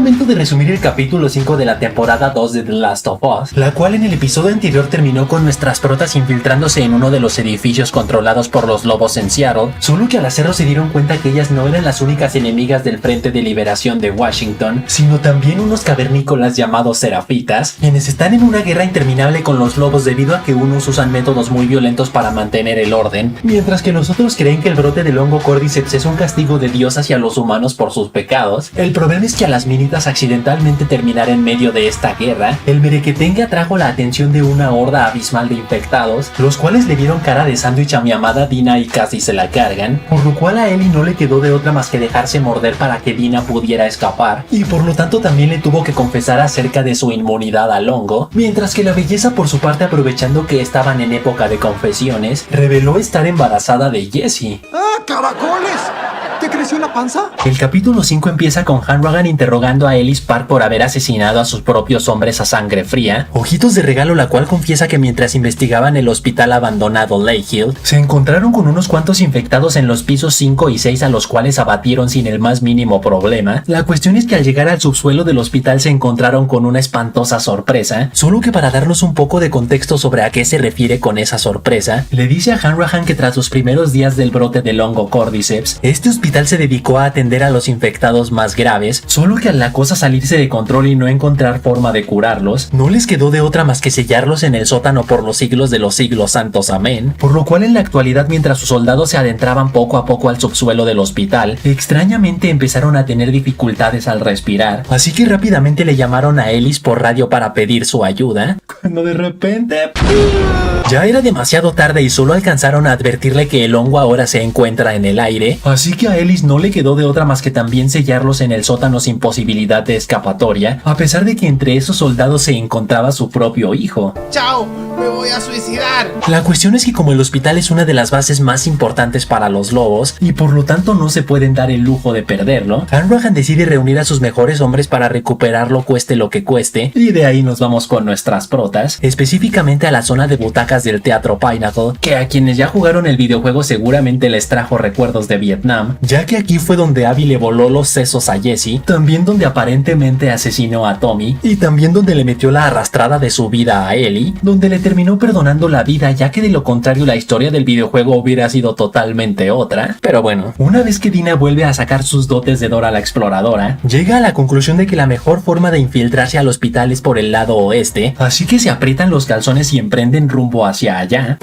momento de resumir el capítulo 5 de la temporada 2 de The Last of Us, la cual en el episodio anterior terminó con nuestras protas infiltrándose en uno de los edificios controlados por los lobos en Seattle, solo que al hacerlo se dieron cuenta que ellas no eran las únicas enemigas del Frente de Liberación de Washington, sino también unos cavernícolas llamados Serafitas, quienes están en una guerra interminable con los lobos debido a que unos usan métodos muy violentos para mantener el orden, mientras que los otros creen que el brote del hongo Cordyceps es un castigo de Dios hacia los humanos por sus pecados. El problema es que a las minitas accidentalmente terminar en medio de esta guerra, el merequetengue atrajo la atención de una horda abismal de infectados, los cuales le dieron cara de sándwich a mi amada Dina y casi se la cargan, por lo cual a Ellie no le quedó de otra más que dejarse morder para que Dina pudiera escapar, y por lo tanto también le tuvo que confesar acerca de su inmunidad al hongo, mientras que la belleza por su parte, aprovechando que estaban en época de confesiones, reveló estar embarazada de Jessie. ¡Ah, caracoles! ¿Te creció la panza? El capítulo 5 empieza con Hanrahan interrogando a Ellis Park por haber asesinado a sus propios hombres a sangre fría. Ojitos de regalo, la cual confiesa que mientras investigaban el hospital abandonado Lake Hill, se encontraron con unos cuantos infectados en los pisos 5 y 6 a los cuales abatieron sin el más mínimo problema. La cuestión es que al llegar al subsuelo del hospital se encontraron con una espantosa sorpresa, solo que para darnos un poco de contexto sobre a qué se refiere con esa sorpresa, le dice a Hanrahan que tras los primeros días del brote del hongo Cordyceps, este hospital se dedicó a atender a los infectados más graves, solo que al la cosa salirse de control y no encontrar forma de curarlos, no les quedó de otra más que sellarlos en el sótano por los siglos de los siglos santos, amén, por lo cual en la actualidad mientras sus soldados se adentraban poco a poco al subsuelo del hospital, extrañamente empezaron a tener dificultades al respirar, así que rápidamente le llamaron a Ellis por radio para pedir su ayuda, cuando de repente ya era demasiado tarde y solo alcanzaron a advertirle que el hongo ahora se encuentra en el aire, así que a Ellis no le quedó de otra más que también sellarlos en el sótano sin posibilidad de escapatoria, a pesar de que entre esos soldados se encontraba su propio hijo. ¡Chao! ¡Me voy a suicidar! La cuestión es que como el hospital es una de las bases más importantes para los lobos, y por lo tanto no se pueden dar el lujo de perderlo, Hanrahan decide reunir a sus mejores hombres para recuperarlo cueste lo que cueste, y de ahí nos vamos con nuestras protas, específicamente a la zona de butacas del Teatro Pinnacle, que a quienes ya jugaron el videojuego seguramente les trajo recuerdos de Vietnam, ya que aquí fue donde Abby le voló los sesos a Jessie, también donde aparentemente asesinó a Tommy, y también donde le metió la arrastrada de su vida a Ellie, donde le terminó perdonando la vida, ya que de lo contrario la historia del videojuego hubiera sido totalmente otra. Pero bueno, una vez que Dina vuelve a sacar sus dotes de Dora la Exploradora, llega a la conclusión de que la mejor forma de infiltrarse al hospital es por el lado oeste, así que se aprietan los calzones y emprenden rumbo hacia allá.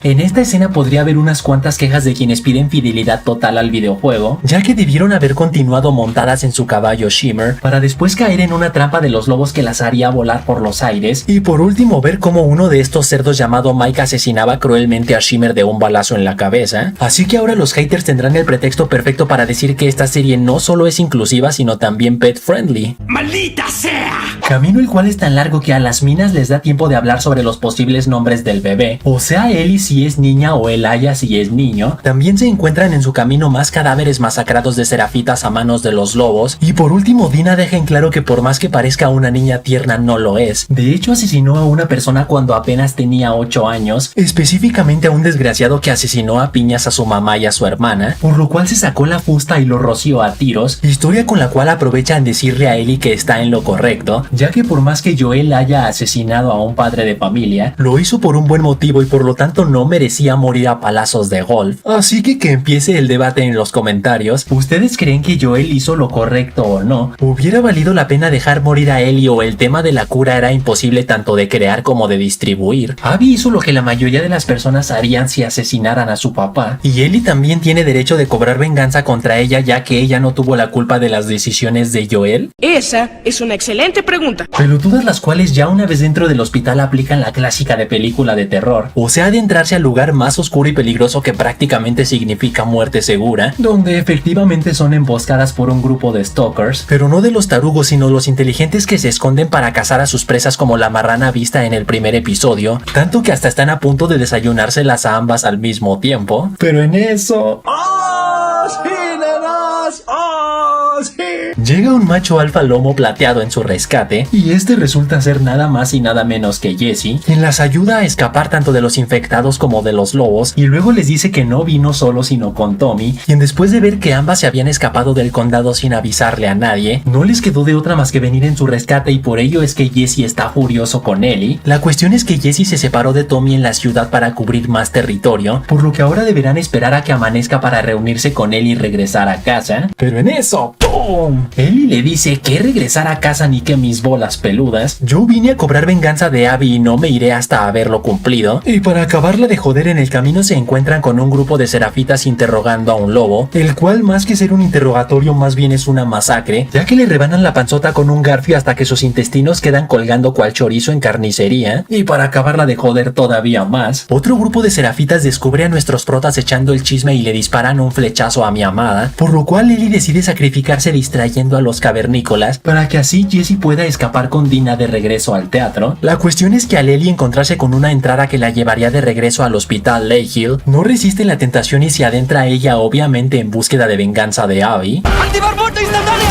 En esta escena podría haber unas cuantas quejas de quienes piden fidelidad total al videojuego, ya que debieron haber continuado montadas en su caballo Shimmer, para después caer en una trampa de los lobos que las haría volar por los aires, y por último ver cómo uno de estos cerdos llamado Mike asesinaba cruelmente a Shimmer de un balazo en la cabeza. Así que ahora los haters tendrán el pretexto perfecto para decir que esta serie no solo es inclusiva, sino también pet friendly. ¡Maldita sea! Camino el cual es tan largo que a las minas les da tiempo de hablar sobre los posibles nombres del bebé, o sea Ellie si es niña o Elijah si es niño. También se encuentran en su camino más cadáveres masacrados de serafitas a manos de los lobos, y por último Dina deja en claro que por más que parezca una niña tierna no lo es. De hecho asesinó a una persona cuando apenas tenía 8 años, específicamente a un desgraciado que asesinó a piñas a su mamá y a su hermana, por lo cual se sacó la fusta y lo roció a tiros, historia con la cual aprovecha en decirle a Ellie que está en lo correcto, ya que por más que Joel haya asesinado a un padre de familia, lo hizo por un buen motivo y por lo tanto no merecía morir a palazos de golf. Así que empiece el debate en los comentarios. ¿Ustedes creen que Joel hizo lo correcto o no? ¿Hubiera valido la pena dejar morir a Ellie o el tema de la cura era imposible tanto de crear como de distribuir? Abby hizo lo que la mayoría de las personas harían si asesinaran a su papá, y Ellie también tiene derecho de cobrar venganza contra ella ya que ella no tuvo la culpa de las decisiones de Joel. Esa es una excelente pregunta. Pelotudas las cuales ya una vez dentro del hospital aplican la clásica de película de terror, o sea adentrarse al lugar más oscuro y peligroso que prácticamente significa muerte segura, donde efectivamente son emboscadas por un grupo de stalkers, pero no de los tarugos sino los inteligentes que se esconden para cazar a sus presas como la marrana vista en el primer episodio, tanto que hasta están a punto de desayunárselas a ambas al mismo tiempo. Pero en eso... ¡Oh, sí, nenas! ¡Oh, sí! Llega un macho alfa lomo plateado en su rescate y este resulta ser nada más y nada menos que Jesse, quien las ayuda a escapar tanto de los infectados como de los lobos y luego les dice que no vino solo sino con Tommy, quien después de ver que ambas se habían escapado del condado sin avisarle a nadie, no les quedó de otra más que venir en su rescate y por ello es que Jesse está furioso con Ellie. La cuestión es que Jesse se separó de Tommy en la ciudad para cubrir más territorio, por lo que ahora deberán esperar a que amanezca para reunirse con él y regresar a casa. Pero en eso, ¡pum! Ellie le dice que regresar a casa ni que mis bolas peludas. Yo vine a cobrar venganza de Abby y no me iré hasta haberlo cumplido. Y para acabarla de joder en el camino se encuentran con un grupo de serafitas interrogando a un lobo, el cual más que ser un interrogatorio más bien es una masacre, ya que le rebanan la panzota con un garfio hasta que sus intestinos quedan colgando cual chorizo en carnicería. Y para acabarla de joder todavía más, otro grupo de serafitas descubre a nuestros protas echando el chisme y le disparan un flechazo a mi amada, por lo cual Ellie decide sacrificarse distrayendo a los cavernícolas para que así Jesse pueda escapar con Dina de regreso al teatro. La cuestión es que al Ellie encontrarse con una entrada que la llevaría de regreso al hospital Lake Hill, no resiste la tentación y se adentra a ella obviamente en búsqueda de venganza de Abby. ¡Activar muerte instantánea!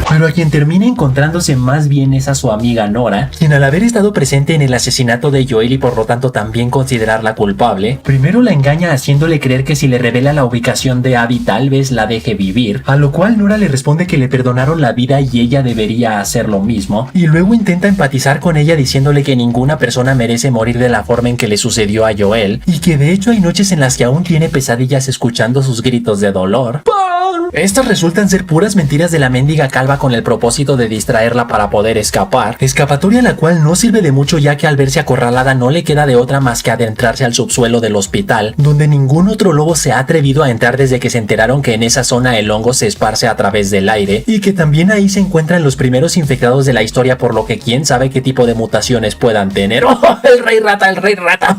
Pero a quien termina encontrándose más bien es a su amiga Nora, quien al haber estado presente en el asesinato de Joel y por lo tanto también considerarla culpable, primero la engaña haciéndole creer que si le revela la ubicación de Abby tal vez la deje vivir, a lo cual Nora le responde que le perdonaron la vida y ella debería hacer lo mismo, y luego intenta empatizar con ella diciéndole que ninguna persona merece morir de la forma en que le sucedió a Joel, y que de hecho hay noches en las que aún tiene pesadillas escuchando sus gritos de dolor. Estas resultan ser puras mentiras de la mendiga calva con el propósito de distraerla para poder escapar, escapatoria la cual no sirve de mucho ya que al verse acorralada no le queda de otra más que adentrarse al subsuelo del hospital, donde ningún otro lobo se ha atrevido a entrar desde que se enteraron que en esa zona el hongo se esparce a través del aire, y que también ahí se encuentran los primeros infectados de la historia, por lo que quién sabe qué tipo de mutaciones puedan tener. ¡Oh, el rey rata, el rey rata!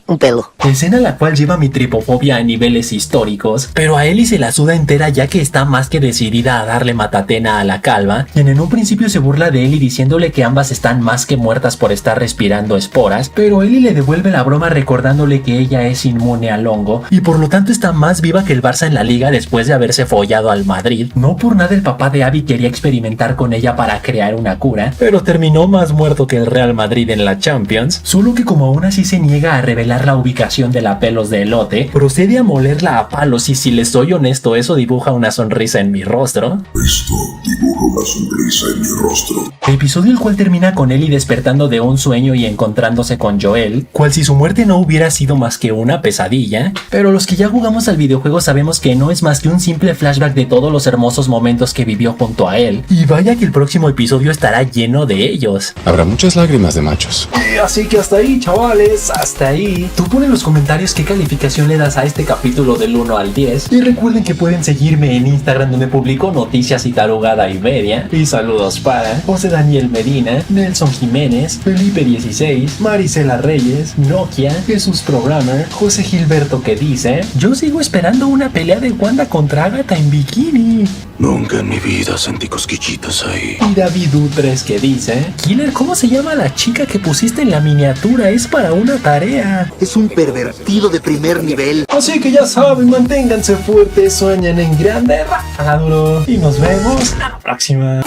Un pelo. Escena la cual lleva mi tripofobia a niveles históricos, pero a Ellie se la suda entera ya que está más que decidida a darle matatena a la calva, quien en un principio se burla de Ellie diciéndole que ambas están más que muertas por estar respirando esporas, pero Ellie le devuelve la broma recordándole que ella es inmune al hongo y por lo tanto está más viva que el Barça en la liga después de haberse follado al Madrid. No por nada el papá de Abby quería experimentar con ella para crear una cura, pero terminó más muerto que el Real Madrid en la Champions, solo que como aún así se niega a revelar la ubicación de la pelos de elote, procede a molerla a palos y si les soy honesto eso dibuja una sonrisa en mi rostro. Esto dibuja una sonrisa en mi rostro. Episodio el cual termina con Ellie despertando de un sueño y encontrándose con Joel, cual si su muerte no hubiera sido más que una pesadilla, pero los que ya jugamos al videojuego sabemos que no es más que un simple flashback de todos los hermosos momentos que vivió junto a él, y vaya que el próximo episodio estará lleno de ellos. Habrá muchas lágrimas de machos. Así que hasta ahí, chavales, hasta ahí. Tú pon en los comentarios qué calificación le das a este capítulo del 1 al 10. Y recuerden que pueden seguirme en Instagram donde publico noticias y tarugada y media. Y saludos para José Daniel Medina, Nelson Jiménez, Felipe 16, Marisela Reyes, Nokia, Jesús Programmer, José Gilberto que dice: yo sigo esperando una pelea de Wanda contra Agatha en bikini. Nunca en mi vida sentí cosquillitas ahí. Y David U3 que dice: Killer, ¿cómo se llama la chica que pusiste en la miniatura? Es para una tarea. Es un pervertido de primer nivel. Así que ya saben, manténganse fuertes, sueñen en grande, ráfaga duro. Y nos vemos la próxima.